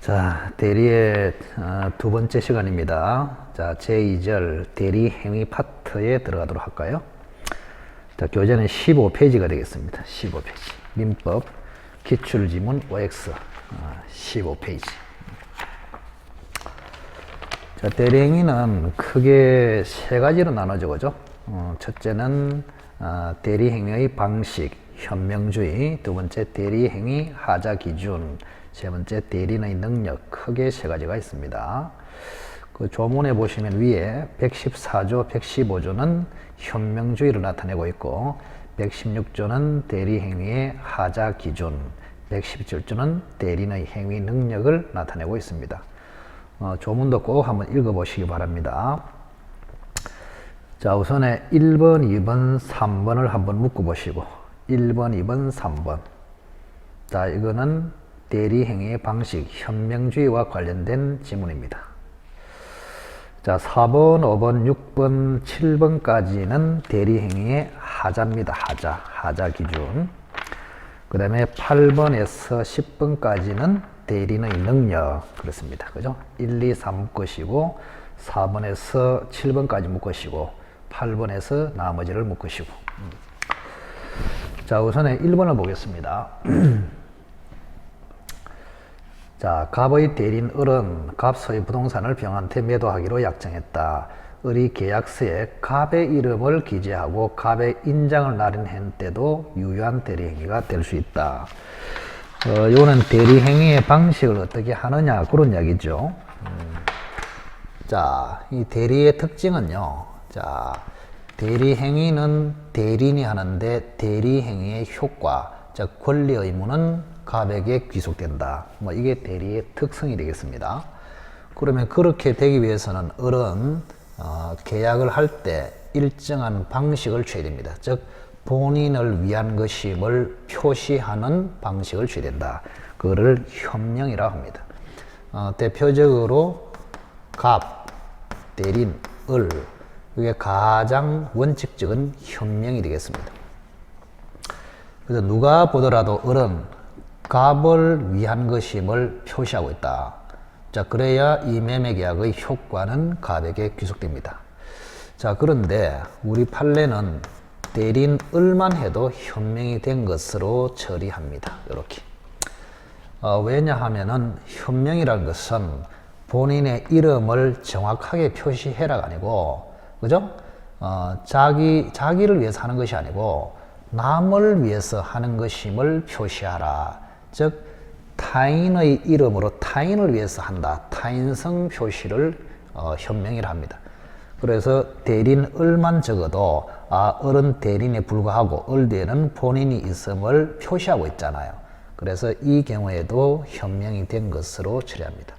자, 대리의 두 번째 시간입니다. 자, 제2절 대리 행위 파트에 들어가도록 할까요? 자, 교재는 15페이지가 되겠습니다. 15페이지. 민법, 기출지문 OX 15페이지. 자, 대리 행위는 크게 세 가지로 나눠져 그죠? 첫째는 대리 행위의 방식, 현명주의, 두 번째 대리 행위 하자 기준, 세 번째 대리의 능력, 크게 세 가지가 있습니다. 그 조문에 보시면 위에 114조, 115조는 현명주의를 나타내고 있고 116조는 대리 행위의 하자 기준, 117조는 대리의 행위 능력을 나타내고 있습니다. 조문도 꼭 한번 읽어보시기 바랍니다. 자, 우선에 1번, 2번, 3번을 한번 묶어보시고 1번, 2번, 3번. 자, 이거는 대리행위의 방식, 현명주의와 관련된 지문입니다. 자, 4번, 5번, 6번, 7번까지는 대리행위의 하자입니다. 하자 기준. 그 다음에 8번에서 10번까지는 대리의 능력, 그렇습니다. 그죠? 1, 2, 3 묶으시고, 4번에서 7번까지 묶으시고, 8번에서 나머지를 묶으시고. 자, 우선에 1번을 보겠습니다. 자, 갑의 대리인 을은 갑소의 부동산을 병한테 매도하기로 약정했다. 을이 계약서에 갑의 이름을 기재하고 갑의 인장을 날인한 때도 유효한 대리행위가 될 수 있다. 이거는 대리행위의 방식을 어떻게 하느냐 그런 이야기죠. 자, 이 대리의 특징은요. 자, 대리행위는 대리인이 하는데 대리행위의 효과, 즉 권리 의무는 갑에게 귀속된다. 뭐 이게 대리의 특성이 되겠습니다. 그러면 그렇게 되기 위해서는 을은 계약을 할 때 일정한 방식을 취해야 됩니다. 즉 본인을 위한 것임을 표시하는 방식을 취해야 된다. 그거를 현명이라고 합니다. 대표적으로 갑, 대리인, 을, 이게 가장 원칙적인 현명이 되겠습니다. 그래서 누가 보더라도 을은 갑을 위한 것임을 표시하고 있다. 자, 그래야 이 매매 계약의 효과는 갑에게 귀속됩니다. 자, 그런데 우리 판례는 대리인 을만 해도 현명이 된 것으로 처리합니다. 이렇게. 왜냐하면은 현명이라는 것은 본인의 이름을 정확하게 표시해라가 아니고, 그죠? 자기를 위해서 하는 것이 아니고 남을 위해서 하는 것임을 표시하라. 즉 타인의 이름으로 타인을 위해서 한다. 타인성 표시를 현명이라 합니다. 그래서 대리인 을만 적어도 을은 대리인에 불과하고 을 뒤에는 본인이 있음을 표시하고 있잖아요. 그래서 이 경우에도 현명이 된 것으로 처리합니다.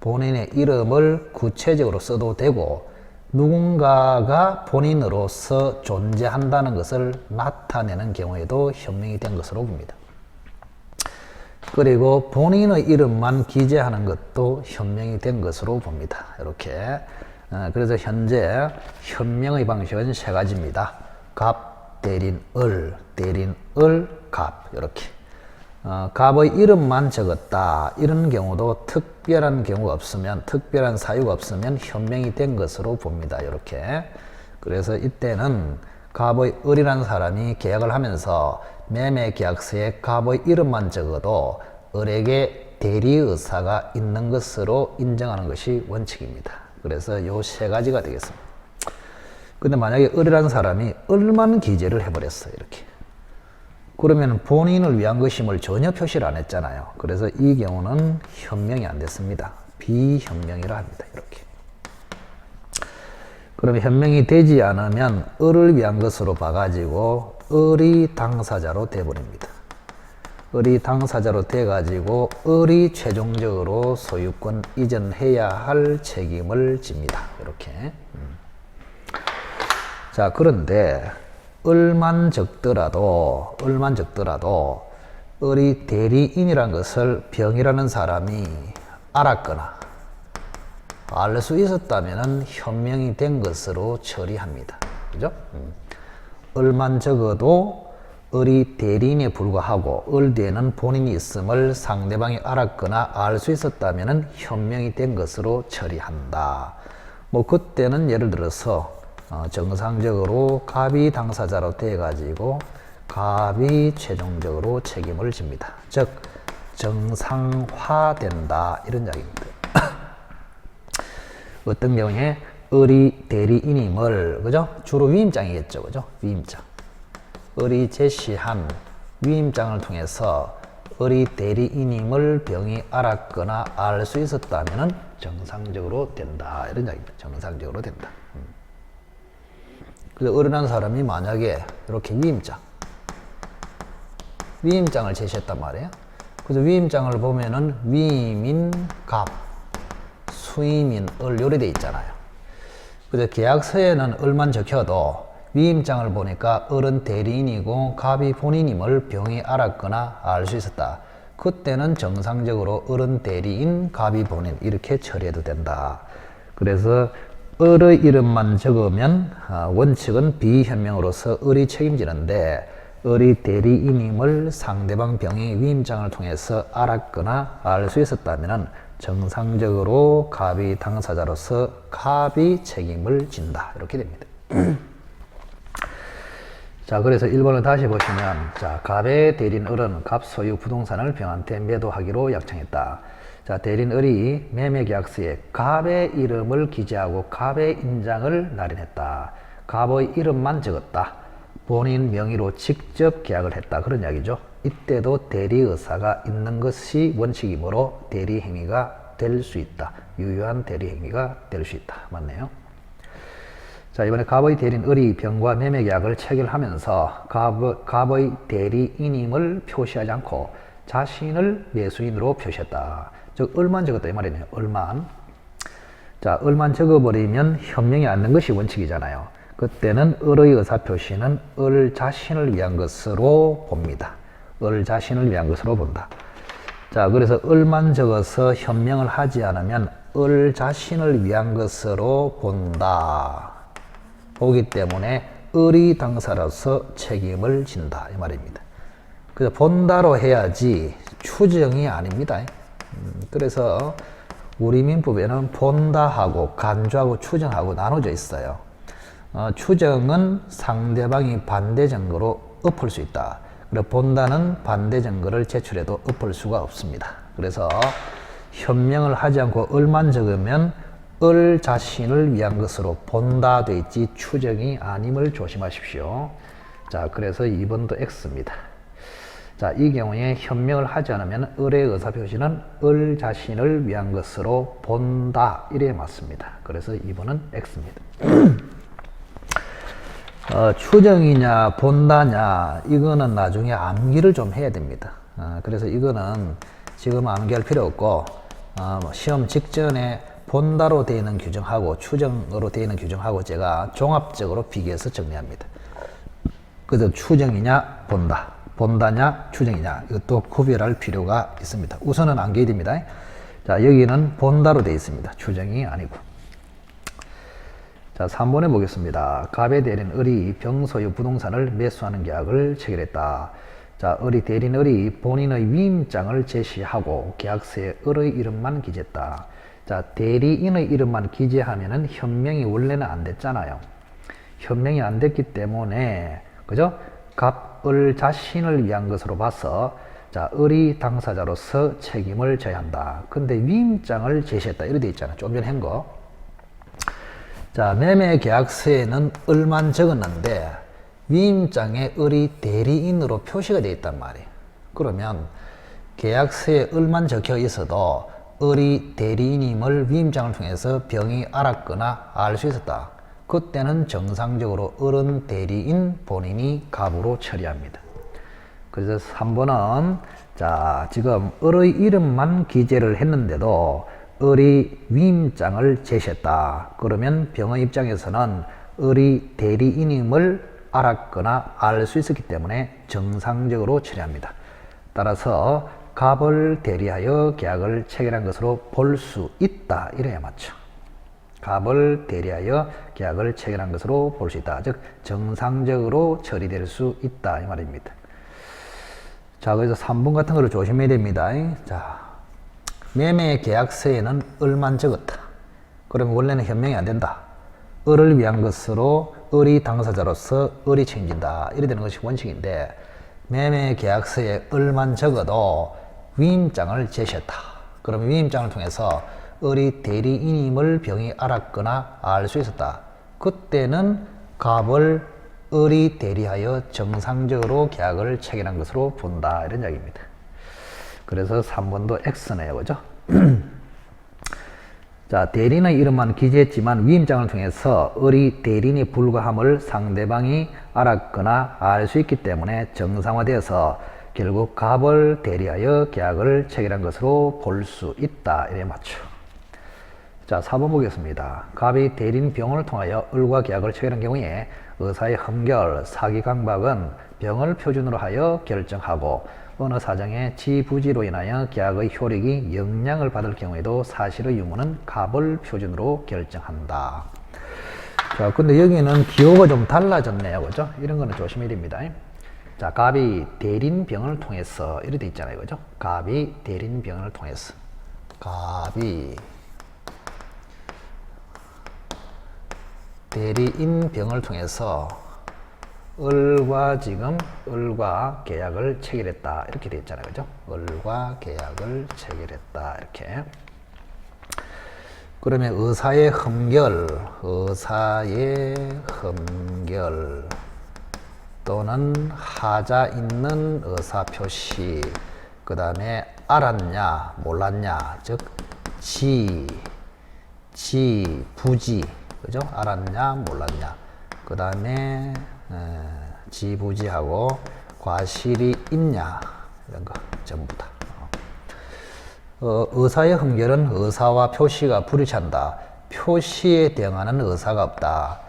본인의 이름을 구체적으로 써도 되고 누군가가 본인으로서 존재한다는 것을 나타내는 경우에도 현명이 된 것으로 봅니다. 그리고 본인의 이름만 기재하는 것도 현명이 된 것으로 봅니다. 이렇게. 그래서 현재 현명의 방식은 세 가지입니다. 갑, 대리인, 을, 갑. 이렇게. 갑의 이름만 적었다. 이런 경우도 특별한 경우가 없으면, 특별한 사유가 없으면 현명이 된 것으로 봅니다. 이렇게. 그래서 이때는 갑의 을이라는 사람이 계약을 하면서 매매 계약서에 갑의 이름만 적어도 을에게 대리 의사가 있는 것으로 인정하는 것이 원칙입니다. 그래서 요 세 가지가 되겠습니다. 근데 만약에 을이라는 사람이 을만 기재를 해버렸어요. 이렇게. 그러면 본인을 위한 것임을 전혀 표시를 안 했잖아요. 그래서 이 경우는 현명이 안 됐습니다. 비현명이라 합니다. 이렇게. 그러면 현명이 되지 않으면 을을 위한 것으로 봐가지고 을이 당사자로 돼버립니다. 을이 당사자로 돼가지고 을이 최종적으로 소유권 이전해야 할 책임을 집니다. 이렇게. 자, 그런데 을만 적더라도 을이 대리인이라는 것을 병이라는 사람이 알았거나 알 수 있었다면 현명이 된 것으로 처리합니다. 그죠? 을만 적어도 을이 대리인에 불과하고 을 뒤에는 본인이 있음을 상대방이 알았거나 알 수 있었다면 현명이 된 것으로 처리한다. 뭐 그때는 예를 들어서 정상적으로 갑이 당사자로 돼 가지고 갑이 최종적으로 책임을 집니다. 즉 정상화된다 이런 이야기입니다. 어떤 경우에 을이 대리인임을 그죠? 주로 위임장이겠죠, 그죠? 위임장. 을이 제시한 위임장을 통해서 을이 대리인임을 병이 알았거나 알 수 있었다면 정상적으로 된다 이런 이야기입니다. 정상적으로 된다. 그래서 을이라는 사람이 만약에 이렇게 위임장을 제시했단 말이에요. 그래서 위임장을 보면은 위임인 갑, 수임인 을 요래 돼 있잖아요. 그래서 계약서에는 을만 적혀도 위임장을 보니까 을은 대리인이고 갑이 본인임을 병이 알았거나 알 수 있었다. 그때는 정상적으로 을은 대리인, 갑이 본인 이렇게 처리해도 된다. 그래서 을의 이름만 적으면 원칙은 비현명으로서 을이 책임지는데 을이 대리인임을 상대방 병이 위임장을 통해서 알았거나 알 수 있었다면 정상적으로 갑이 당사자로서 갑이 책임을 진다. 이렇게 됩니다. 자, 그래서 1번을 다시 보시면, 자, 갑의 대리인 을은 갑 소유 부동산을 병한테 매도하기로 약정했다. 자, 대리인 을이 매매계약서에 갑의 이름을 기재하고 갑의 인장을 날인했다. 갑의 이름만 적었다. 본인 명의로 직접 계약을 했다. 그런 이야기죠. 이때도 대리의사가 있는 것이 원칙이므로 대리행위가 될 수 있다. 유효한 대리행위가 될 수 있다. 맞네요. 자, 이번에 갑의 대리인 을이 병과 매매계약을 체결하면서 갑의 대리인임을 표시하지 않고 자신을 매수인으로 표시했다. 즉 을만 적었다 이 말이네요. 을만. 자, 을만 적어버리면 현명이 않는 것이 원칙이잖아요. 그때는 을의 의사표시는 을 자신을 위한 것으로 봅니다. 을 자신을 위한 것으로 본다. 자, 그래서 을만 적어서 현명을 하지 않으면 을 자신을 위한 것으로 본다. 보기 때문에 을이 당사로서 책임을 진다 이 말입니다. 그래서 본다로 해야지 추정이 아닙니다. 그래서 우리 민법에는 본다하고 간주하고 추정하고 나눠져 있어요. 추정은 상대방이 반대 증거로 엎을 수 있다. 그리고 본다는 반대 증거를 제출해도 엎을 수가 없습니다. 그래서 현명을 하지 않고 을만 적으면 을 자신을 위한 것으로 본다 돼 있지 추정이 아님을 조심하십시오. 자, 그래서 2번도 X입니다. 자, 이 경우에 현명을 하지 않으면 을의 의사표시는 을 자신을 위한 것으로 본다 이래 맞습니다. 그래서 2번은 X입니다. 추정이냐 본다냐 이거는 나중에 암기를 좀 해야 됩니다. 그래서 이거는 지금 암기할 필요 없고 시험 직전에 본다로 되어 있는 규정하고 추정으로 되어 있는 규정하고 제가 종합적으로 비교해서 정리합니다. 그래서 추정이냐 본다, 본다냐 추정이냐 이것도 구별할 필요가 있습니다. 우선은 암기해야 됩니다. 자, 여기는 본다로 되어 있습니다. 추정이 아니고. 자, 3번에 보겠습니다. 갑의 대리인 을이 병 소유 부동산을 매수하는 계약을 체결했다. 자, 대리인 을이 본인의 위임장을 제시하고 계약서에 을의 이름만 기재했다. 자, 대리인의 이름만 기재하면은 현명이 원래는 안 됐잖아요. 현명이 안 됐기 때문에, 그죠? 갑, 을 자신을 위한 것으로 봐서, 자, 을이 당사자로서 책임을 져야 한다. 근데 위임장을 제시했다. 이렇게 돼 있잖아요. 좀 전에 한 거. 자, 매매 계약서에는 을만 적었는데, 위임장에 을이 대리인으로 표시가 되어 있단 말이에요. 그러면 계약서에 을만 적혀 있어도 을이 대리인임을 위임장을 통해서 병이 알았거나 알 수 있었다. 그때는 정상적으로 을은 대리인, 본인이 갑으로 처리합니다. 그래서 3번은 자, 지금 을의 이름만 기재를 했는데도 을이 위임장을 제시했다. 그러면 병의 입장에서는 을이 대리인임을 알았거나 알 수 있었기 때문에 정상적으로 처리합니다. 따라서 갑을 대리하여 계약을 체결한 것으로 볼 수 있다. 이래야 맞죠. 갑을 대리하여 계약을 체결한 것으로 볼 수 있다. 즉 정상적으로 처리될 수 있다 이 말입니다. 자, 그래서 3번 같은 거를 조심해야 됩니다. 자, 매매 계약서에는 을만 적었다. 그러면 원래는 현명이 안 된다. 을을 위한 것으로 을이 당사자로서 을이 책임진다. 이래 되는 것이 원칙인데, 매매 계약서에 을만 적어도 위임장을 제시했다. 그러면 위임장을 통해서 을이 대리인임을 병이 알았거나 알 수 있었다. 그때는 갑을 을이 대리하여 정상적으로 계약을 체결한 것으로 본다. 이런 이야기입니다. 그래서 3번도 X네요. 그죠? 자, 대리인의 이름만 기재했지만 위임장을 통해서 을이 대리인이 불과함을 상대방이 알았거나 알 수 있기 때문에 정상화되어서 결국 갑을 대리하여 계약을 체결한 것으로 볼 수 있다. 이래 맞죠. 자, 4번 보겠습니다. 갑이 대리인 병을 통하여 을과 계약을 체결한 경우에 의사의 흠결, 사기강박은 병을 표준으로 하여 결정하고 어느 사정에 지부지로 인하여 계약의 효력이 영향을 받을 경우에도 사실의 유무는 갑을 표준으로 결정한다. 자, 근데 여기는 기호가 좀 달라졌네요. 그죠? 이런 거는 조심해야 됩니다. 자, 갑이 대리인병을 통해서 이렇게 돼 있잖아요. 그죠? 갑이 대리인병을 통해서. 갑이 대리인병을 통해서 을과 계약을 체결했다. 이렇게 돼 있잖아요. 그죠? 을과 계약을 체결했다. 이렇게. 그러면 의사의 흠결 또는 하자 있는 의사표시, 그 다음에 알았냐, 몰랐냐, 즉, 부지, 그죠? 알았냐, 몰랐냐. 그 다음에, 지부지하고 과실이 있냐, 이런 거 전부 다. 의사의 흠결은 의사와 표시가 불일치한다. 표시에 대응하는 의사가 없다.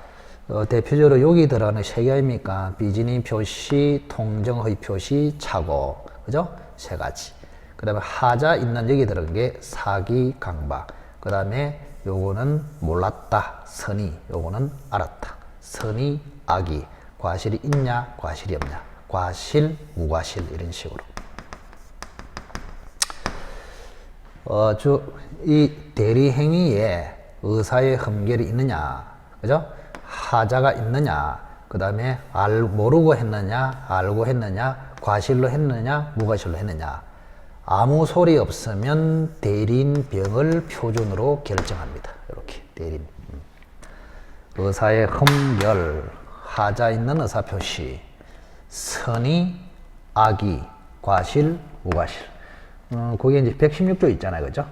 대표적으로 여기 들어가는 세 개 아닙니까? 비진이 표시, 통정의 표시, 착오. 그죠? 세 가지. 그 다음에 하자 있는 여기 들어간 게 사기, 강박. 그 다음에 요거는 몰랐다, 선의. 요거는 알았다, 선의, 악의. 과실이 있냐, 과실이 없냐. 과실, 무과실. 이런 식으로. 이 대리행위에 의사의 흠결이 있느냐, 그죠? 하자가 있느냐, 그 다음에 모르고 했느냐, 알고 했느냐, 과실로 했느냐, 무과실로 했느냐. 아무 소리 없으면 대리인병을 표준으로 결정합니다. 이렇게 대리인. 의사의 흠결, 하자 있는 의사표시, 선의, 악의, 과실, 무과실. 거기에 이제 116조 있잖아요. 그죠?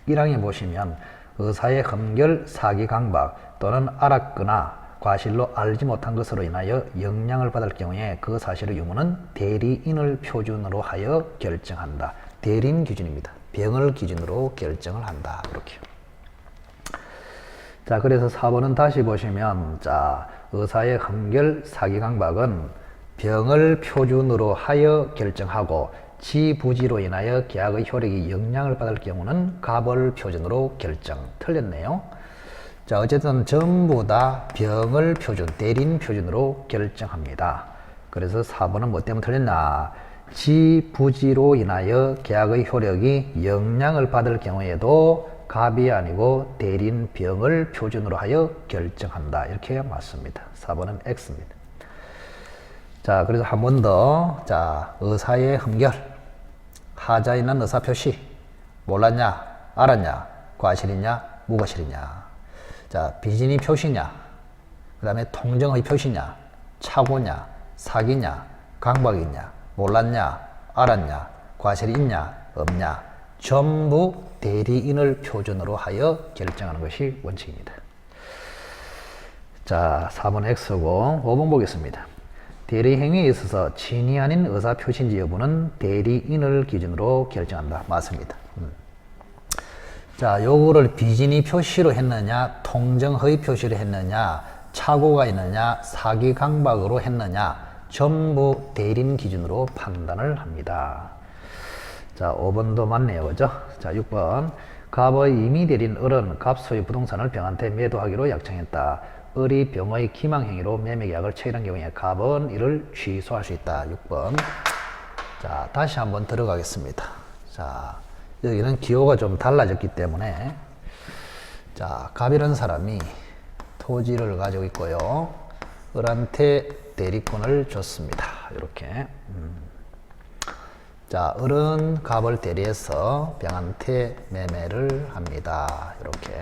1항에 보시면 의사의 흠결, 사기, 강박 또는 알았거나 과실로 알지 못한 것으로 인하여 영향을 받을 경우에 그 사실의 유무는 대리인을 표준으로 하여 결정한다. 대리인 기준입니다. 병을 기준으로 결정을 한다. 그렇게. 자, 그래서 4번은 다시 보시면, 자, 의사의 흠결, 사기, 강박은 병을 표준으로 하여 결정하고 지부지로 인하여 계약의 효력이 영향을 받을 경우는 갑을 표준으로 결정. 틀렸네요. 자, 어쨌든 전부 다 병을 표준, 대리인 표준으로 결정합니다. 그래서 4번은 뭐 때문에 틀렸나? 지부지로 인하여 계약의 효력이 영향을 받을 경우에도 갑이 아니고 대리인 병을 표준으로 하여 결정한다. 이렇게 맞습니다. 4번은 X입니다. 자, 그래서 한 번 더. 자, 의사의 흠결, 하자 있는 의사표시, 몰랐냐, 알았냐, 과실이냐, 무과실이냐. 자, 비진이 표시냐, 그 다음에 통정의 표시냐, 착오냐, 사기냐, 강박이냐, 몰랐냐, 알았냐, 과실이 있냐, 없냐. 전부 대리인을 표준으로 하여 결정하는 것이 원칙입니다. 자, 4번 X고 5번 보겠습니다. 대리행위에 있어서 진위 아닌 의사표시인지 여부는 대리인을 기준으로 결정한다. 맞습니다. 자, 요거를 비진위 표시로 했느냐, 통정허위 표시로 했느냐, 착오가 있느냐, 사기 강박으로 했느냐, 전부 대리인 기준으로 판단을 합니다. 자, 5번도 맞네요. 그죠? 자, 6번. 갑의 이미 내린 을은 갑 소유 부동산을 병한테 매도하기로 약정했다. 을이 병의 기망행위로 매매계약을 체결한 경우에 갑은 이를 취소할 수 있다. 6번. 자, 다시 한번 들어가겠습니다. 자, 여기는 기호가 좀 달라졌기 때문에, 자, 갑이라는 사람이 토지를 가지고 있고요. 을한테 대리권을 줬습니다. 이렇게. 자, 을은 갑을 대리해서 병한테 매매를 합니다. 이렇게.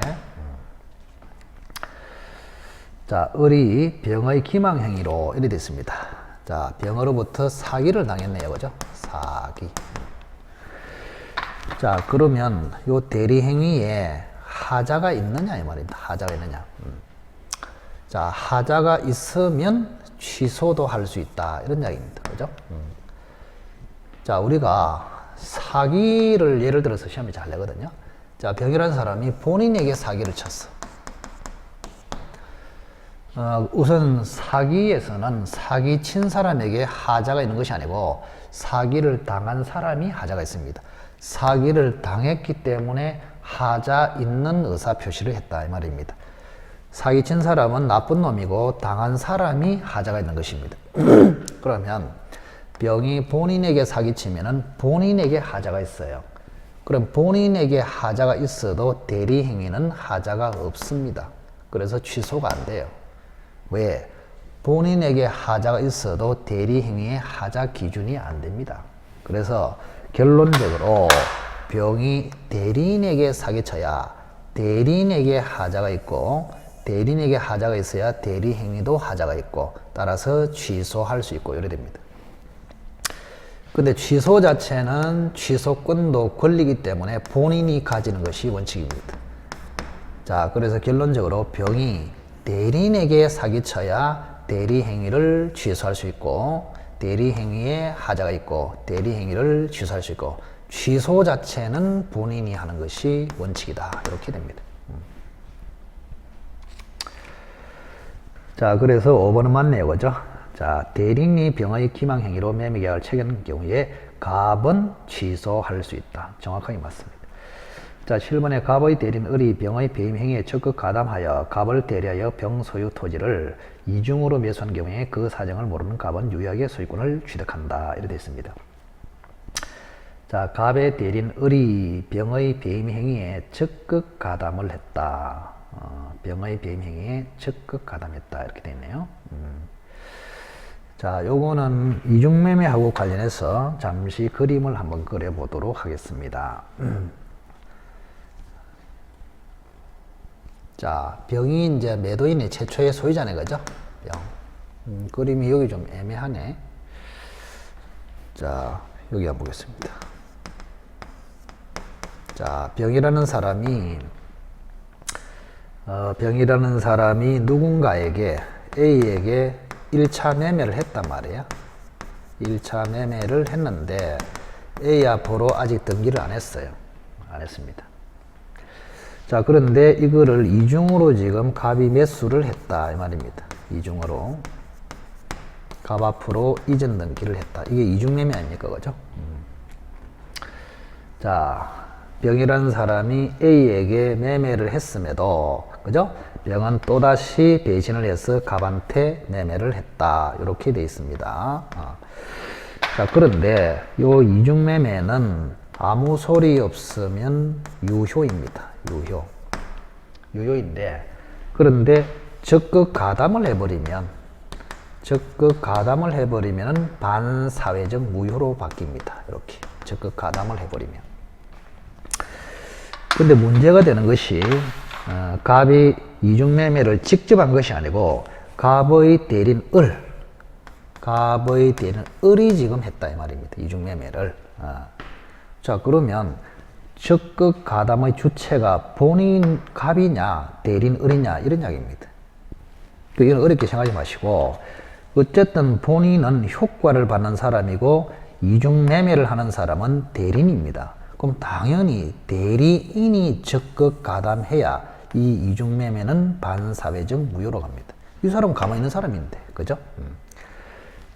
자, 을이 병의 기망행위로 이래 됐습니다. 자, 병으로부터 사기를 당했네요. 그죠? 사기. 자, 그러면 요 대리행위에 하자가 있느냐 이 말입니다. 하자가 있느냐. 자, 하자가 있으면 취소도 할 수 있다. 이런 이야기입니다. 그죠? 자, 우리가 사기를 예를 들어서 시험에 잘 내거든요. 자, 병이라는 사람이 본인에게 사기를 쳤어. 우선 사기에서는 사기 친 사람에게 하자가 있는 것이 아니고 사기를 당한 사람이 하자가 있습니다. 사기를 당했기 때문에 하자 있는 의사 표시를 했다 이 말입니다. 사기 친 사람은 나쁜 놈이고 당한 사람이 하자가 있는 것입니다. 그러면 병이 본인에게 사기치면은 본인에게 하자가 있어요. 그럼 본인에게 하자가 있어도 대리행위는 하자가 없습니다. 그래서 취소가 안 돼요. 왜? 본인에게 하자가 있어도 대리행위의 하자 기준이 안 됩니다. 그래서 결론적으로 병이 대리인에게 사기쳐야 대리인에게 하자가 있고 대리인에게 하자가 있어야 대리행위도 하자가 있고 따라서 취소할 수 있고 이래 됩니다. 근데 취소 자체는 취소권도 권리이기 때문에 본인이 가지는 것이 원칙입니다. 자, 그래서 결론적으로 병이 대리인에게 사기쳐야 대리행위를 취소할 수 있고 대리행위에 하자가 있고 대리행위를 취소할 수 있고 취소 자체는 본인이 하는 것이 원칙이다. 이렇게 됩니다. 자, 그래서 5번은 맞네요. 그죠? 자, 대리인이 병의 기망행위로 매매계약을 체결한 경우에 갑은 취소할 수 있다. 정확하게 맞습니다. 자, 7번에 갑의 대리인 을이 병의 배임행위에 적극 가담하여 갑을 대리하여 병 소유 토지를 이중으로 매수한 경우에 그 사정을 모르는 갑은 유약의 소유권을 취득한다. 이렇게 되어 있습니다. 자, 갑의 대리인 을이 병의 배임행위에 적극 가담을 했다. 병의 배임행위에 적극 가담했다. 이렇게 되어 있네요. 자, 요거는 이중매매하고 관련해서 잠시 그림을 한번 그려보도록 하겠습니다. 자, 병이 이제 매도인의 최초의 소유자네, 그죠? 병. 그림이 여기 좀 애매하네. 자, 여기 한번 보겠습니다. 자, 병이라는 사람이 누군가에게 A에게 1차 매매를 했단 말이에요. 1차 매매를 했는데 A 앞으로 아직 등기를 안 했어요. 안 했습니다. 자, 그런데 이거를 이중으로 지금 갑이 매수를 했다 이 말입니다. 이중으로 갑 앞으로 이전 등기를 했다. 이게 이중매매 아닙니까? 그죠? 자, 병이라는 사람이 A에게 매매를 했음에도, 그죠? 병은 또다시 배신을 해서 갑한테 매매를 했다. 이렇게 돼 있습니다. 자, 그런데 요 이중매매는 아무 소리 없으면 유효입니다. 유효인데, 그런데 적극 가담을 해버리면 반사회적 무효로 바뀝니다. 이렇게 적극 가담을 해버리면. 근데 문제가 되는 것이 갑이 이중매매를 직접 한 것이 아니고 갑의 대리인 을이 지금 했다 이 말입니다. 이중매매를. 자, 그러면 적극 가담의 주체가 본인 갑이냐 대리인 을이냐 이런 이야기입니다. 이건 어렵게 생각하지 마시고 어쨌든 본인은 효과를 받는 사람이고 이중매매를 하는 사람은 대리인입니다. 그럼 당연히 대리인이 적극 가담해야 이 이중매매는 반사회적 무효로 갑니다. 이 사람은 가만히 있는 사람인데, 그죠?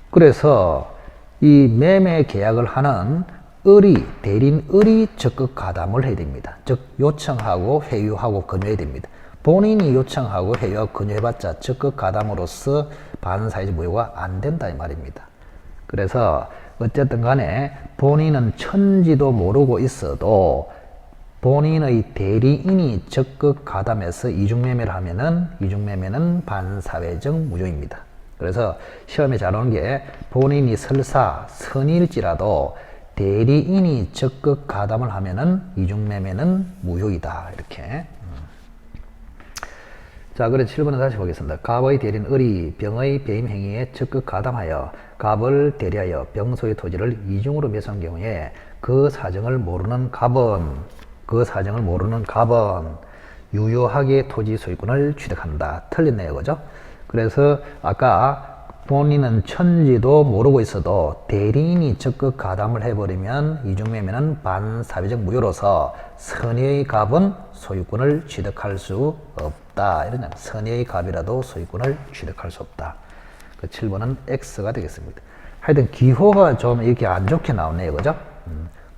그래서 이 매매 계약을 하는 대리인 을이 적극 가담을 해야 됩니다. 즉 요청하고 회유하고 권유해야 됩니다. 본인이 요청하고 회유하고 권유해봤자 적극 가담으로서 반사회적 무효가 안 된다 이 말입니다. 그래서 어쨌든 간에 본인은 천지도 모르고 있어도 본인의 대리인이 적극 가담해서 이중매매를 하면은 이중매매는 반사회적 무효입니다. 그래서 시험에 잘 오는 게 본인이 설사 선일지라도 대리인이 적극 가담을 하면은 이중매매는 무효이다. 이렇게. 자, 그래 7번은 다시 보겠습니다. 갑의 대리인 을이 병의 배임 행위에 적극 가담하여 갑을 대리하여 병 소유 토지를 이중으로 매수한 경우에 그 사정을 모르는 갑은 유효하게 토지 소유권을 취득한다. 틀렸네요. 그죠? 그래서 아까 본인은 천지도 모르고 있어도 대리인이 적극 가담을 해버리면 이중매매는 반사회적 무효로서 선의의 갑은 소유권을 취득할 수 없다. 이런 선의의 갑이라도 소유권을 취득할 수 없다. 그 7번은 X가 되겠습니다. 하여튼 기호가 좀 이렇게 안 좋게 나오네요. 그죠?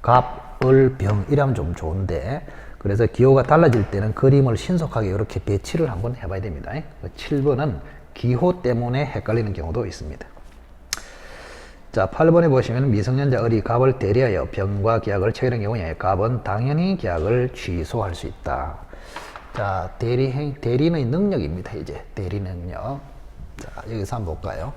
갑, 을, 병 이러면 좀 좋은데 그래서 기호가 달라질 때는 그림을 신속하게 이렇게 배치를 한번 해봐야 됩니다. 7번은 기호 때문에 헷갈리는 경우도 있습니다. 자, 8번에 보시면 미성년자 을이 갑을 대리하여 병과 계약을 체결한 경우에 갑은 당연히 계약을 취소할 수 있다. 자, 대리인의 능력입니다. 이제 대리 능력. 자, 여기서 한번 볼까요?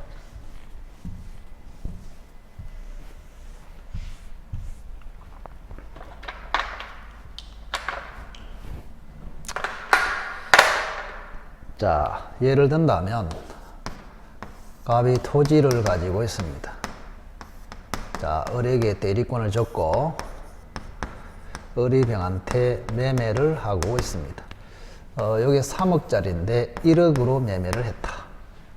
자, 예를 든다면 갑이 토지를 가지고 있습니다. 자, 을에게 대리권을 줬고 을이 병한테 매매를 하고 있습니다. 여기 3억짜리인데 1억으로 매매를 했다.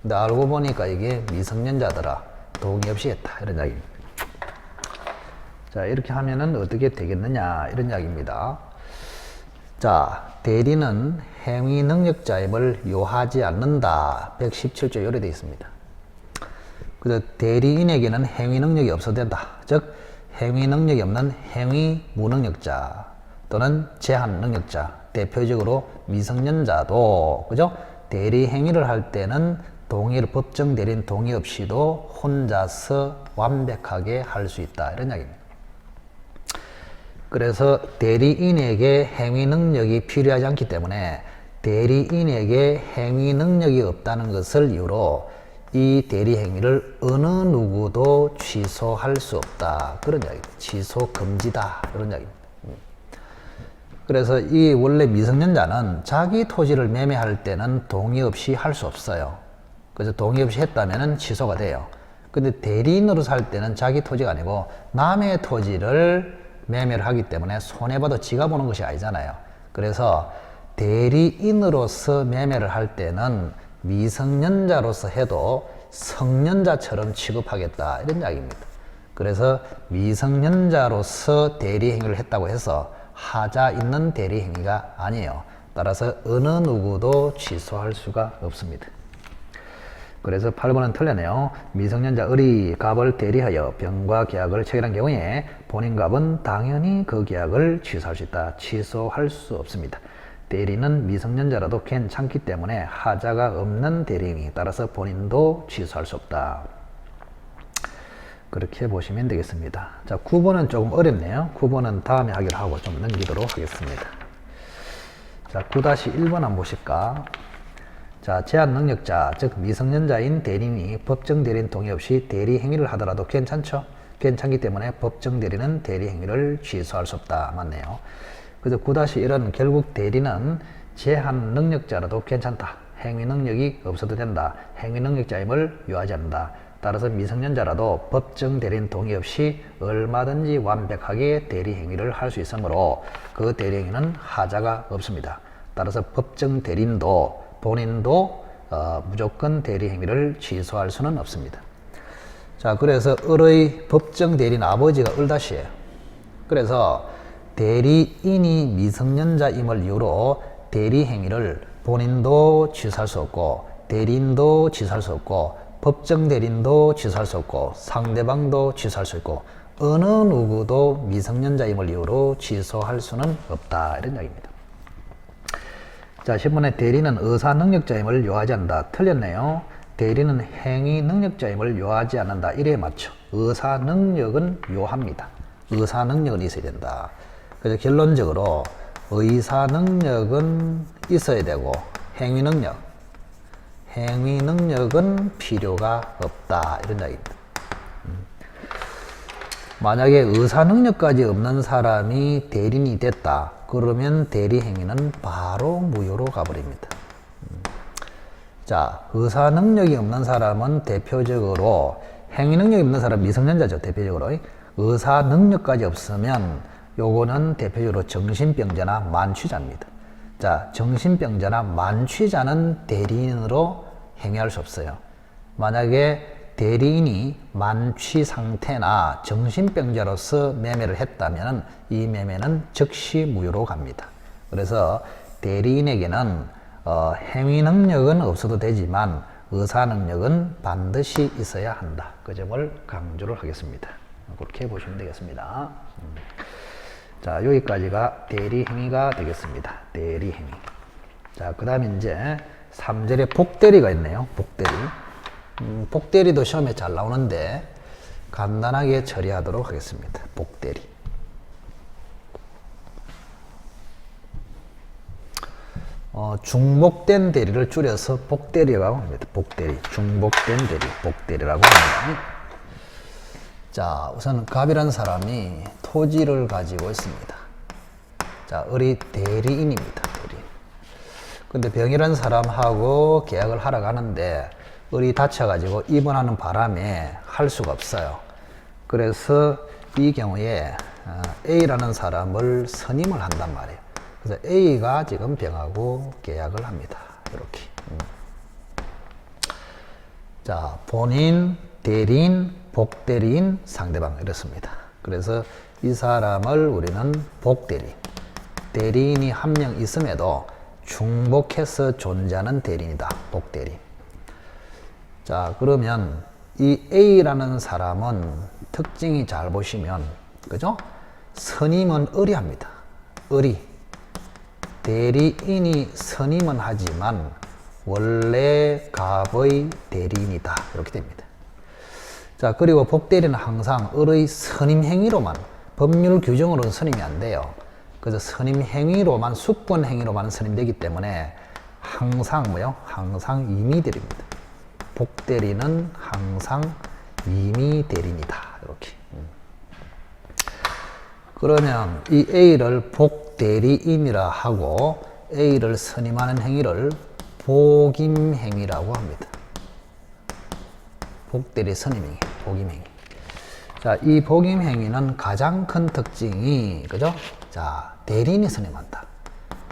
근데 알고 보니까 이게 미성년자더라. 동의 없이 했다. 이런 이야기입니다. 자, 이렇게 하면은 어떻게 되겠느냐 이런 이야기입니다. 자, 대리는 행위 능력자임을 요하지 않는다. 117조 요래 되어 있습니다. 그래서 대리인에게는 행위 능력이 없어도 된다. 즉 행위 능력이 없는 행위 무능력자 또는 제한 능력자, 대표적으로 미성년자도 그죠? 대리 행위를 할 때는 법정 대리인 동의 없이도 혼자서 완벽하게 할 수 있다. 이런 이야기입니다. 그래서 대리인에게 행위 능력이 필요하지 않기 때문에 대리인에게 행위 능력이 없다는 것을 이유로 이 대리 행위를 어느 누구도 취소할 수 없다. 그런 이야기입니다. 취소 금지다. 그런 이야기입니다. 그래서 이 원래 미성년자는 자기 토지를 매매할 때는 동의 없이 할 수 없어요. 그래서 동의 없이 했다면 취소가 돼요. 근데 대리인으로 살 때는 자기 토지가 아니고 남의 토지를 매매를 하기 때문에 손해봐도 지가 보는 것이 아니잖아요. 그래서 대리인으로서 매매를 할 때는 미성년자로서 해도 성년자처럼 취급하겠다. 이런 이야기입니다. 그래서 미성년자로서 대리 행위를 했다고 해서 하자 있는 대리 행위가 아니에요. 따라서 어느 누구도 취소할 수가 없습니다. 그래서 8번은 틀렸네요. 미성년자 을이 갑을 대리하여 병과 계약을 체결한 경우에 본인 갑은 당연히 그 계약을 취소할 수 있다. 취소할 수 없습니다. 대리는 미성년자라도 괜찮기 때문에 하자가 없는 대리행위, 따라서 본인도 취소할 수 없다. 그렇게 보시면 되겠습니다. 자, 9번은 조금 어렵네요. 9번은 다음에 하기로 하고 좀 넘기도록 하겠습니다. 자, 9-1번 한번 보실까? 자, 제한 능력자, 즉 미성년자인 대리인이 법정 대리인 동의 없이 대리 행위를 하더라도 괜찮죠? 괜찮기 때문에 법정 대리는 대리 행위를 취소할 수 없다. 맞네요. 그래서 9-1은 결국 대리는 제한 능력자라도 괜찮다. 행위 능력이 없어도 된다. 행위 능력자임을 요하지 않는다. 따라서 미성년자라도 법정 대리인 동의 없이 얼마든지 완벽하게 대리 행위를 할 수 있으므로 그 대리 행위는 하자가 없습니다. 따라서 법정 대리인도 본인도 무조건 대리 행위를 취소할 수는 없습니다. 자, 그래서 을의 법정 대리인 아버지가 을다시예요. 그래서 대리인이 미성년자임을 이유로 대리 행위를 본인도 취소할 수 없고 대리인도 취소할 수 없고 법정 대리인도 취소할 수 없고 상대방도 취소할 수 있고 어느 누구도 미성년자임을 이유로 취소할 수는 없다. 이런 이야기입니다. 자, 10번에 대리는 의사 능력자임을 요하지 않는다. 틀렸네요. 대리는 행위 능력자임을 요하지 않는다. 이래 맞죠. 의사 능력은 요합니다. 의사 능력은 있어야 된다. 그래서 결론적으로 의사 능력은 있어야 되고 행위 능력은 필요가 없다. 이런 이야기입니다. 만약에 의사 능력까지 없는 사람이 대리인이 됐다. 그러면 대리 행위는 바로 무효로 가버립니다. 자, 의사 능력이 없는 사람은 대표적으로 행위 능력이 없는 사람 미성년자죠. 대표적으로 의사 능력까지 없으면 요거는 대표적으로 정신병자나 만취자입니다. 자, 정신병자나 만취자는 대리인으로 행위할 수 없어요. 만약에 대리인이 만취 상태나 정신병자로서 매매를 했다면 이 매매는 즉시 무효로 갑니다. 그래서 대리인에게는 행위 능력은 없어도 되지만 의사 능력은 반드시 있어야 한다. 그 점을 강조를 하겠습니다. 그렇게 보시면 되겠습니다. 자, 여기까지가 대리행위가 되겠습니다. 대리행위. 자, 그 다음에 이제 3절에 복대리가 있네요. 복대리. 복대리도 시험에 잘 나오는데 간단하게 처리하도록 하겠습니다. 복대리. 중복된 대리를 줄여서 복대리라고 합니다. 복대리. 중복된 대리. 복대리라고 합니다. 자, 우선 갑이라는 사람이 토지를 가지고 있습니다. 자, 을이 대리인입니다. 대리인. 근데 병이라는 사람하고 계약을 하러 가는데 을이 다쳐가지고 입원하는 바람에 할 수가 없어요. 그래서 이 경우에 A라는 사람을 선임을 한단 말이에요. 그래서 A가 지금 병하고 계약을 합니다. 이렇게. 자, 본인, 대리인, 복대리인, 상대방 이렇습니다. 그래서 이 사람을 우리는 복대리인. 대리인이 한 명 있음에도 중복해서 존재하는 대리인이다. 복대리인. 자, 그러면 이 A라는 사람은 특징이 잘 보시면, 그죠? 선임은 을이 합니다. 을이. 대리인이 선임은 하지만 원래 갑의 대리인이다. 이렇게 됩니다. 자, 그리고 복대리는 항상 을의 선임 행위로만, 법률 규정으로는 선임이 안 돼요. 그래서 선임 행위로만, 수권 행위로만 선임되기 때문에 항상 뭐요? 항상 임의대리입니다. 복대리는 항상 임의대리인이다. 이렇게. 그러면 이 A를 복대리인이라 하고 A를 선임하는 행위를 복임행위라고 합니다. 복대리 선임행위, 복임행위. 자, 이 복임행위는 가장 큰 특징이, 그죠? 자, 대리인이 선임한다.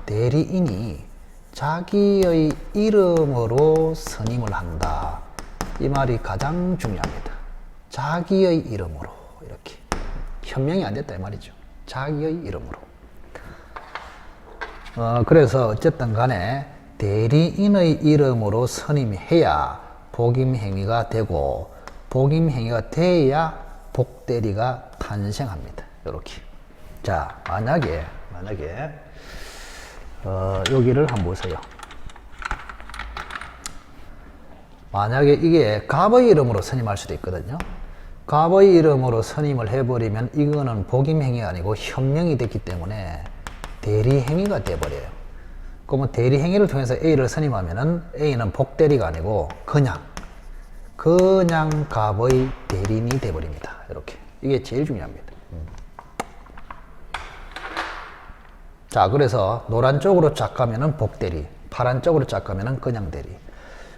대리인이 자기의 이름으로 선임을 한다. 이 말이 가장 중요합니다. 자기의 이름으로. 이렇게. 현명이 안 됐다 이 말이죠. 자기의 이름으로. 그래서 어쨌든 간에 대리인의 이름으로 선임해야 복임행위가 되고, 복임행위가 돼야 복대리가 탄생합니다. 이렇게. 자, 만약에 여기를 한번 보세요. 만약에 이게 갑의 이름으로 선임할 수도 있거든요. 갑의 이름으로 선임을 해버리면 이거는 복임행위가 아니고 현명이 됐기 때문에 대리행위가 돼버려요. 그러면 대리행위를 통해서 A를 선임하면은 A는 복대리가 아니고 그냥 갑의 대리인이 돼버립니다. 이렇게. 이게 제일 중요합니다. 자, 그래서 노란 쪽으로 쫙 가면은 복대리, 파란 쪽으로 쫙 가면은 그냥 대리.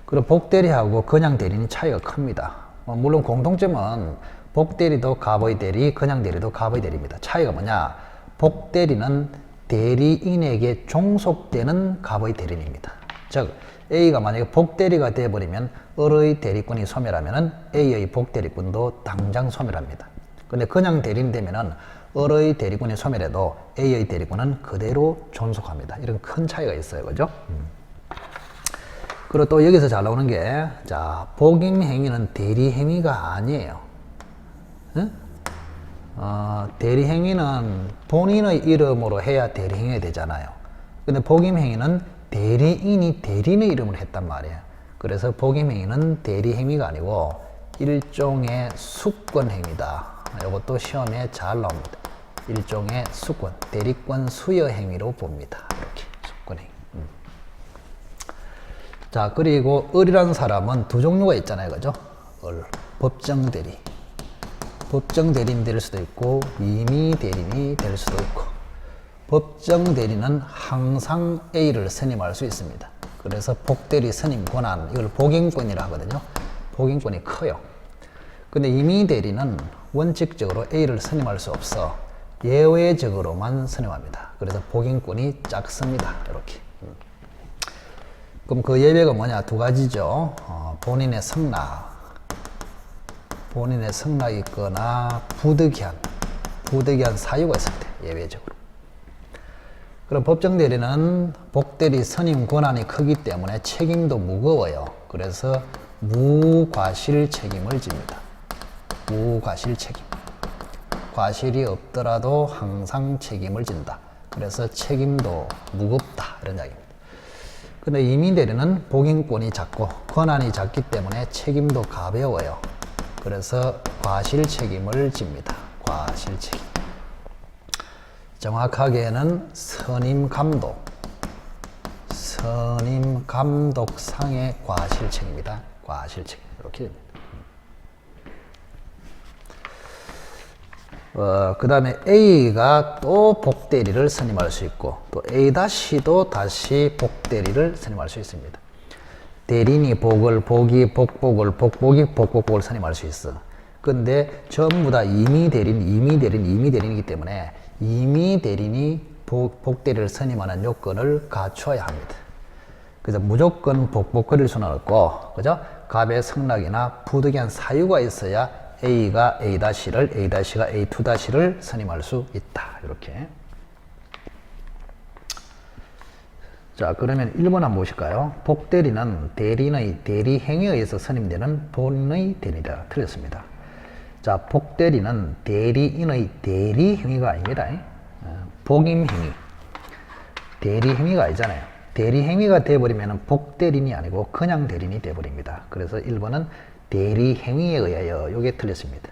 그리고 복대리하고 그냥 대리는 차이가 큽니다. 물론 공통점은 복대리도 갑의 대리, 그냥 대리도 갑의 대리입니다. 차이가 뭐냐? 복대리는 대리인에게 종속되는 갑의 대리인입니다. 즉, A가 만약에 복대리가 되어버리면 을의 대리권이 소멸하면은 A의 복대리권도 당장 소멸합니다. 근데 그냥 대리인 되면은 을의 대리권이 소멸해도 A의 대리권은 그대로 존속합니다. 이런 큰 차이가 있어요. 그죠? 그리고 또 여기서 잘 나오는 게, 자, 복임행위는 대리행위가 아니에요. 응? 대리행위는 본인의 이름으로 해야 대리행위가 되잖아요. 근데 복임행위는 대리인이 대리인의 이름으로 했단 말이에요. 그래서 복임행위는 대리행위가 아니고 일종의 수권행위다. 이것도 시험에 잘 나옵니다. 일종의 수권, 대리권 수여 행위로 봅니다. 이렇게 수권행위. 자, 그리고 을이라는 사람은 두 종류가 있잖아요. 그죠? 을. 법정 대리. 법정 대리인이 될 수도 있고, 임의 대리인이 될 수도 있고, 법정 대리는 항상 A를 선임할 수 있습니다. 그래서 복대리 선임 권한, 이걸 복임권이라 하거든요. 복임권이 커요. 근데 임의 대리는 원칙적으로 A를 선임할 수 없어 예외적으로만 선임합니다. 그래서 복임권이 작습니다. 이렇게. 그럼 그 예외가 뭐냐? 두 가지죠. 본인의 성낙, 본인의 성낙이 있거나 부득이한 사유가 있을 때 예외적으로. 그럼 법정 대리는 복대리 선임 권한이 크기 때문에 책임도 무거워요. 그래서 무과실 책임을 집니다. 무과실 책임. 과실이 없더라도 항상 책임을 진다. 그래서 책임도 무겁다. 이런 이야기입니다. 근데 임의 대리는 복임권이 작고 권한이 작기 때문에 책임도 가벼워요. 그래서 과실 책임을 집니다. 과실 책임. 정확하게는 선임 감독상의 과실 책임이다. 과실 책임. 이렇게 됩니다. 그 다음에 A가 또 복대리를 선임할 수 있고, 또 A-도 다시 복대리를 선임할 수 있습니다. 대리인이 복을, 복이 복복을, 복복이 복복복을 선임할 수 있어. 근데 전부 다 임의 대리인이기 때문에 임의 대리인이 복대리를 선임하는 요건을 갖춰야 합니다. 그래서 무조건 복복거릴 수는 없고, 그죠? 갑의 성낙이나 부득이한 사유가 있어야 A가 A-를, A-가 A2-를 선임할 수 있다. 이렇게. 자, 그러면 1번 한번 보실까요? 복대리는 대리인의 대리행위에 의해서 선임되는 본인의 대리다. 틀렸습니다. 자, 복대리는 대리인의 대리행위가 아닙니다. 복임행위. 대리행위가 아니잖아요. 대리행위가 되어버리면 복대리인이 아니고 그냥 대리인이 되어버립니다. 그래서 1번은 대리행위에 의하여, 요게 틀렸습니다.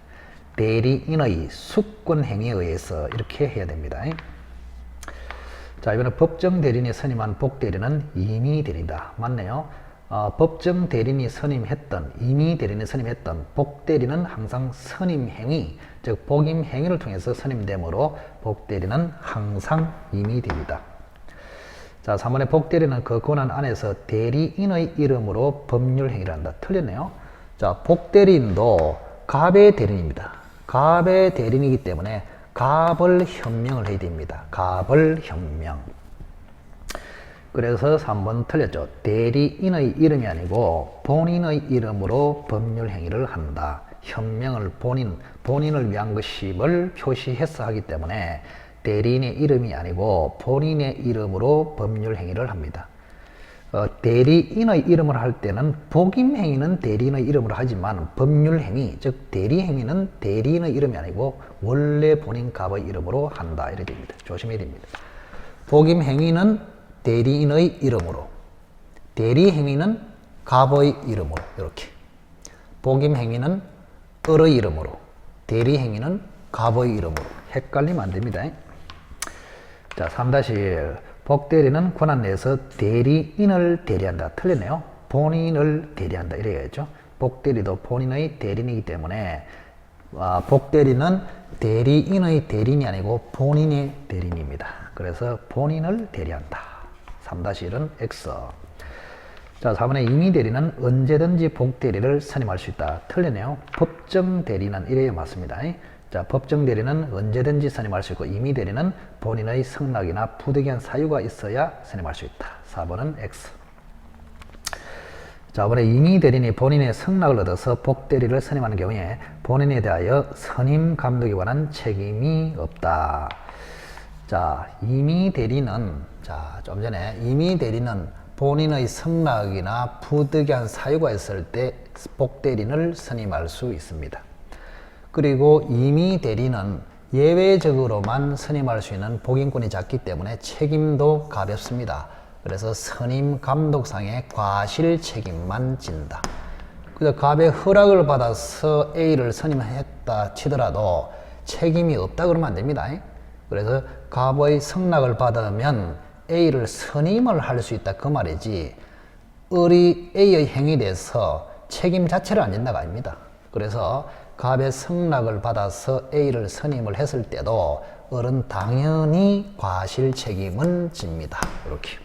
대리인의 수권행위에 의해서 이렇게 해야 됩니다. 자, 이번에 법정 대리인이 선임한 복대리는 임의 대리다. 맞네요. 법정 대리인이 선임했던, 임의 대리인이 선임했던 복대리는 항상 선임행위, 즉 복임행위를 통해서 선임되므로 복대리는 항상 임의 대리다. 자, 3번에 복대리는 그 권한 안에서 대리인의 이름으로 법률행위를 한다. 틀렸네요. 자, 복대리인도 갑의 대리인입니다. 갑의 대리인이기 때문에 갑을 현명을 해야 됩니다. 갑을 현명. 그래서 3번 틀렸죠. 대리인의 이름이 아니고 본인의 이름으로 법률 행위를 한다. 현명을 본인을 위한 것임을 표시해서 하기 때문에 대리인의 이름이 아니고 본인의 이름으로 법률 행위를 합니다. 대리인의 이름을 할 때는 복임행위는 대리인의 이름으로 하지만 법률행위, 즉 대리행위는 대리인의 이름이 아니고 원래 본인 갑의 이름으로 한다. 이렇게 됩니다. 조심해야 됩니다. 복임행위는 대리인의 이름으로, 대리행위는 갑의 이름으로, 이렇게. 복임행위는 을의 이름으로, 대리행위는 갑의 이름으로. 헷갈리면 안 됩니다. 자, 3-1. 복대리는 권한 내에서 대리인을 대리한다. 틀렸네요. 본인을 대리한다. 이래야겠죠. 복대리도 본인의 대리인이기 때문에 복대리는 대리인의 대리인이 아니고 본인의 대리인입니다. 그래서 본인을 대리한다. 3-1은 X. 자, 4번에 임의 대리는 언제든지 복대리를 선임할 수 있다. 틀렸네요. 법정 대리는 이래야 맞습니다. 자, 법정 대리는 언제든지 선임할 수 있고 임의 대리는 본인의 성낙이나 부득이한 사유가 있어야 선임할 수 있다. 4번은 X. 자, 이번에 임의 대리인이 본인의 성낙을 얻어서 복대리를 선임하는 경우에 본인에 대하여 선임 감독에 관한 책임이 없다. 자, 임의 대리는, 자, 좀 전에 임의 대리는 본인의 성낙이나 부득이한 사유가 있을 때 복대리인을 선임할 수 있습니다. 그리고 임의 대리는 예외적으로만 선임할 수 있는 복인권이 작기 때문에 책임도 가볍습니다. 그래서 선임 감독상의 과실 책임만 진다. 그래서 갑의 허락을 받아서 A를 선임했다 치더라도 책임이 없다 그러면 안 됩니다. 그래서 갑의 승낙을 받으면 A를 선임을 할 수 있다 그 말이지, 을이 A의 행위에 대해서 책임 자체를 안 진다가 아닙니다. 그래서 갑의 승낙을 받아서 A를 선임을 했을 때도 을은 당연히 과실 책임은 집니다. 이렇게.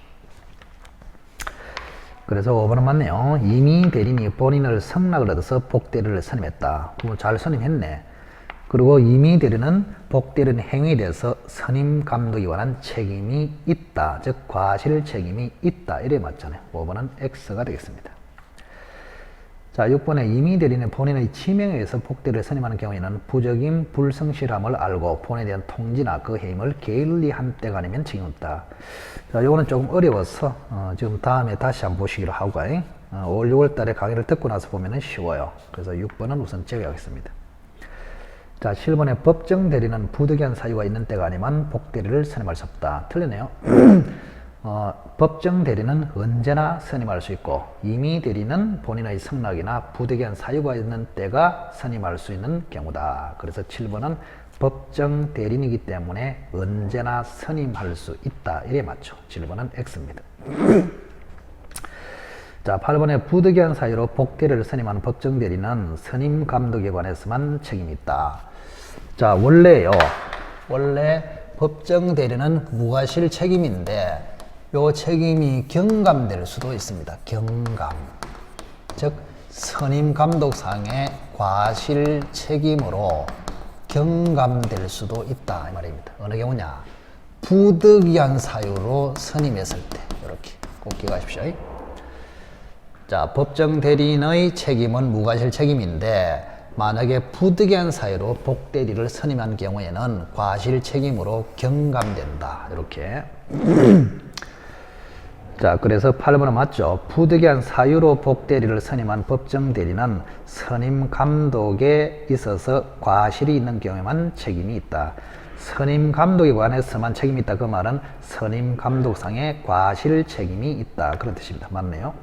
그래서 5번은 맞네요. 이미 대리인이 본인을 승낙을 얻어서 복대리를 선임했다. 잘 선임했네. 그리고 이미 대리는 복대리인 행위에 대해서 선임 감독이 관한 책임이 있다. 즉 과실 책임이 있다. 이래 맞잖아요. 5번은 X가 되겠습니다. 자, 6번에 이미 대리는 본인의 지명에 의해서 복대리를 선임하는 경우에는 부적임 불성실함을 알고 본인에 대한 통지나 그 해임을 게을리한 때가 아니면 책임없다. 자, 이거는 조금 어려워서 지금 다음에 다시 한번 보시기로 하고 5월 6월 달에 강의를 듣고 나서 보면 쉬워요. 그래서 6번은 우선 제외하겠습니다. 자, 7번에 법정 대리는 부득이한 사유가 있는 때가 아니면 복대리를 선임할 수 없다. 틀리네요. 법정 대리는 언제나 선임할 수 있고 임의 대리는 본인의 승낙이나 부득이한 사유가 있는 때가 선임할 수 있는 경우다. 그래서 7번은 법정 대리인이기 때문에 언제나 선임할 수 있다. 이래 맞죠. 7번은 X입니다. 자, 8번에 부득이한 사유로 복대리를 선임하는 법정 대리는 선임 감독에 관해서만 책임이 있다. 자, 원래 법정 대리는 무과실 책임인데 요 책임이 경감될 수도 있습니다. 경감. 즉 선임 감독상의 과실 책임으로 경감될 수도 있다 이 말입니다. 어느 경우냐? 부득이한 사유로 선임했을 때. 이렇게 꼭 기억하십시오. 자, 법정 대리인의 책임은 무과실 책임인데 만약에 부득이한 사유로 복대리를 선임한 경우에는 과실 책임으로 경감된다. 이렇게. 자, 그래서 8번은 맞죠. 부득이한 사유로 복대리를 선임한 법정 대리는 선임 감독에 있어서 과실이 있는 경우에만 책임이 있다. 선임 감독에 관해서만 책임이 있다. 그 말은 선임 감독상의 과실 책임이 있다. 그런 뜻입니다. 맞네요.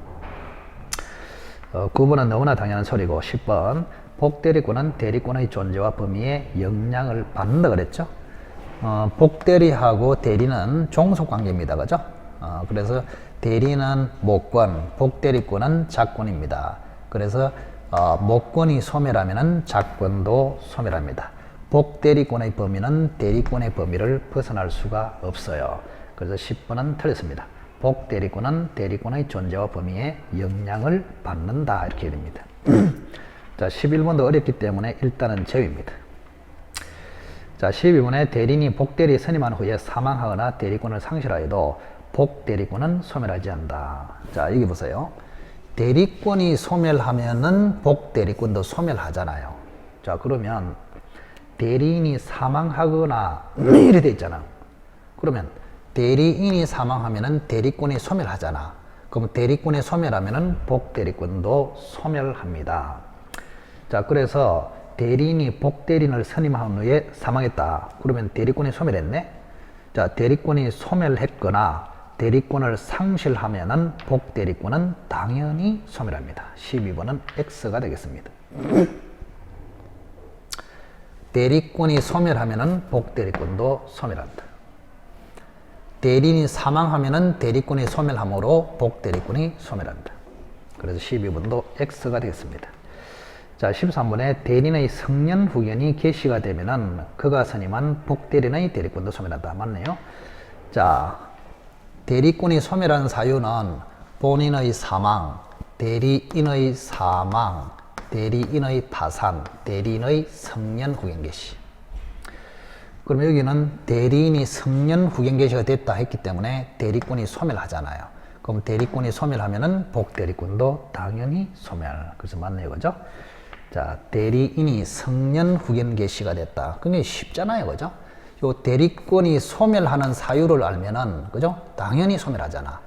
9번은 너무나 당연한 소리고 10번 복대리권은 대리권의 존재와 범위에 영향을 받는다 그랬죠. 복대리하고 대리는 종속관계입니다. 그죠? 그래서 대리는 모권, 복대리권은 작권입니다. 그래서 모권이 소멸하면 작권도 소멸합니다. 복대리권의 범위는 대리권의 범위를 벗어날 수가 없어요. 그래서 10번은 틀렸습니다. 복대리권은 대리권의 존재와 범위에 영향을 받는다. 이렇게 됩니다. 자, 11번도 어렵기 때문에 일단은 제외입니다. 자, 12번에 대리인이 복대리 선임한 후에 사망하거나 대리권을 상실하여도 복대리권은 소멸하지 않는다. 자, 여기 보세요. 대리권이 소멸하면은 복대리권도 소멸하잖아요. 자, 그러면 대리인이 사망하거나 이래 돼 있잖아. 그러면 대리인이 사망하면은 대리권이 소멸하잖아. 그럼 대리권이 소멸하면은 복대리권도 소멸합니다. 자, 그래서 대리인이 복대리인을 선임한 후에 사망했다. 그러면 대리권이 소멸했네. 자, 대리권이 소멸했거나 대리권을 상실하면은 복대리권은 당연히 소멸합니다. 12번은 X가 되겠습니다. 대리권이 소멸하면은 복대리권도 소멸한다. 대리인이 사망하면은 대리권이 소멸하므로 복대리권이 소멸한다. 그래서 12번도 X가 되겠습니다. 자, 13번에 대리인의 성년 후견이 개시가 되면은 그가 선임한 복대리인의 대리권도 소멸한다. 맞네요. 자, 대리권이 소멸한 사유는 본인의 사망, 대리인의 사망, 대리인의 파산, 대리인의 성년 후견 개시. 그럼 여기는 대리인이 성년 후견 개시가 됐다 했기 때문에 대리권이 소멸하잖아요. 그럼 대리권이 소멸하면은 복대리권도 당연히 소멸. 그래서 맞네요. 그죠? 자, 대리인이 성년 후견 개시가 됐다. 그게 쉽잖아요. 그죠? 요 대리권이 소멸하는 사유를 알면은, 그죠? 당연히 소멸하잖아.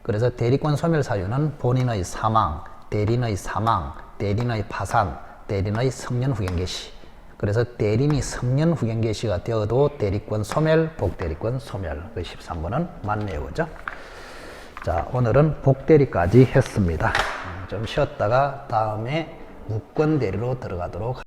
그래서 대리권 소멸 사유는 본인의 사망, 대리인의 사망, 대리인의 파산, 대리인의 성년 후견 개시. 그래서 대림이 성년 후견계시가 되어도 대리권 소멸, 복대리권 소멸. 그 13번은 맞네요. 그죠? 자, 오늘은 복대리까지 했습니다. 좀 쉬었다가 다음에 무권대리로 들어가도록